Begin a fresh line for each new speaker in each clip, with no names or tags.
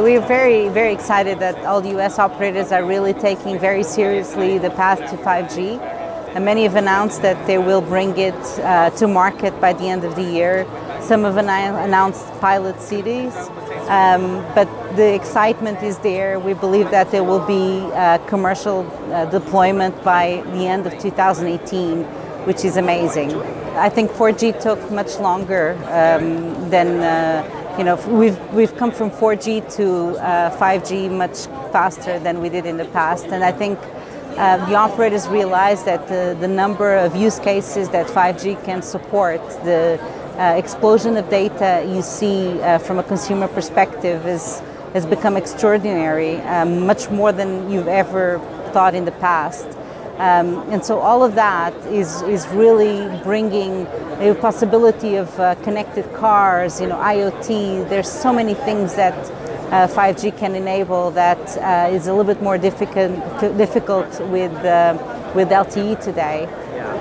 We're very excited that all the US operators are really taking very seriously the path to 5G. And many have announced that they will bring it to market by the end of the year. Some have announced pilot cities, but the excitement is there. We believe that there will be commercial deployment by the end of 2018, which is amazing. I think 4G took much longer than we've come from 4G to 5G much faster than we did in the past, and I think the operators realize that the number of use cases that 5G can support, the explosion of data you see from a consumer perspective has become extraordinary, much more than you've ever thought in the past. And so all of that is really bringing a possibility of connected cars, IoT. There's so many things that 5G can enable that is a little bit more difficult with LTE today.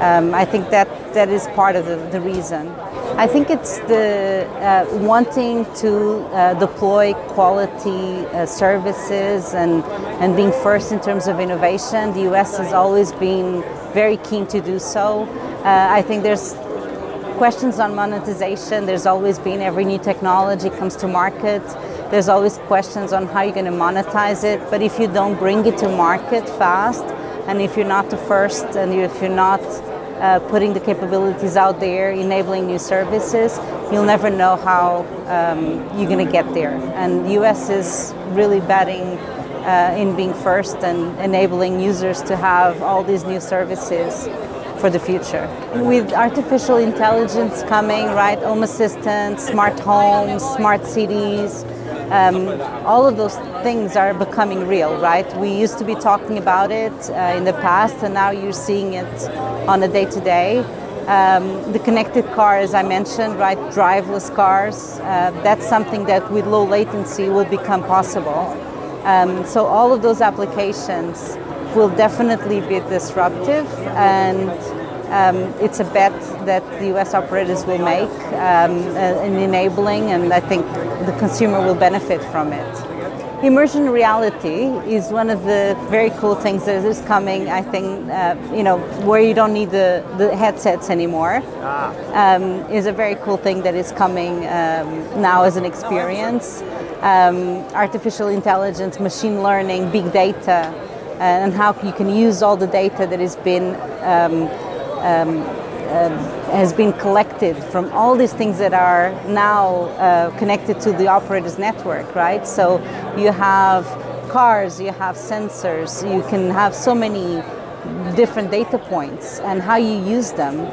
I think that is part of the reason. I think it's the wanting to deploy quality services and being first in terms of innovation. The US has always been very keen to do so. I think there's questions on monetization. There's always been, every new technology comes to market. There's always questions on how you're going to monetize it. But if you don't bring it to market fast, and if you're not the first, and if you're not putting the capabilities out there, enabling new services, you'll never know how you're going to get there. And the US is really betting in being first and enabling users to have all these new services for the future. With artificial intelligence coming, right, home assistant, smart homes, smart cities, all of those things are becoming real, right? We used to be talking about it in the past, and now you're seeing it on a day-to-day. The connected car, as I mentioned, right, driverless cars, that's something that with low latency will become possible. So all of those applications will definitely be disruptive, and it's a bet that the US operators will make in enabling, and I think the consumer will benefit from it. Immersion reality is one of the very cool things that is coming, I think, where you don't need the headsets anymore. Is a very cool thing that is coming now as an experience. Artificial intelligence, machine learning, big data, and how you can use all the data that has been collected from all these things that are now connected to the operator's network, right? So you have cars, you have sensors, you can have so many different data points, and how you use them.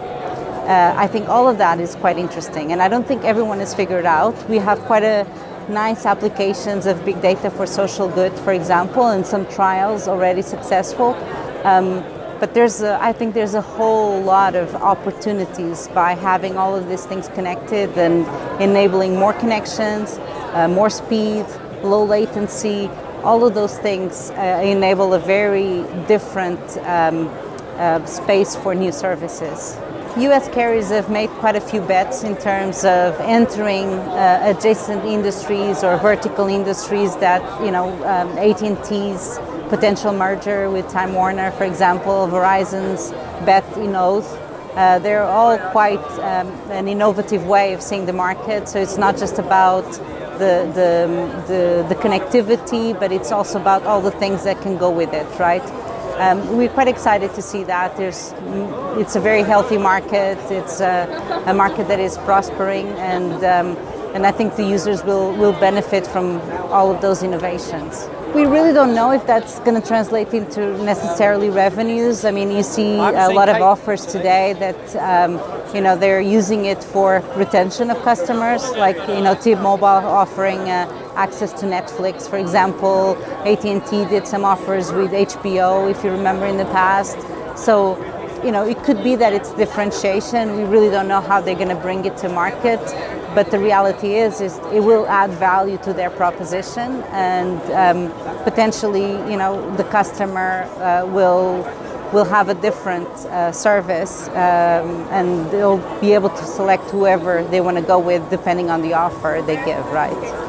I think all of that is quite interesting, and I don't think everyone has figured out. We have quite a nice applications of big data for social good, for example, and some trials already successful. But I think there's a whole lot of opportunities by having all of these things connected and enabling more connections, more speed, low latency. All of those things enable a very different space for new services. US carriers have made quite a few bets in terms of entering adjacent industries or vertical industries that, AT&T's potential merger with Time Warner, for example, Verizon's bet in Oath. They're all quite an innovative way of seeing the market. So it's not just about the connectivity, but it's also about all the things that can go with it, right? We're quite excited to see that. It's a very healthy market. It's a market that is prospering, and I think the users will benefit from all of those innovations. We really don't know if that's going to translate into necessarily revenues. I mean, you see a lot of offers today that they're using it for retention of customers, like T-Mobile offering access to Netflix, for example. AT&T did some offers with HBO, if you remember, in the past. So, it could be that it's differentiation. We really don't know how they're going to bring it to market. But the reality is it will add value to their proposition, and potentially, the customer will have a different service, and they'll be able to select whoever they want to go with depending on the offer they give, right?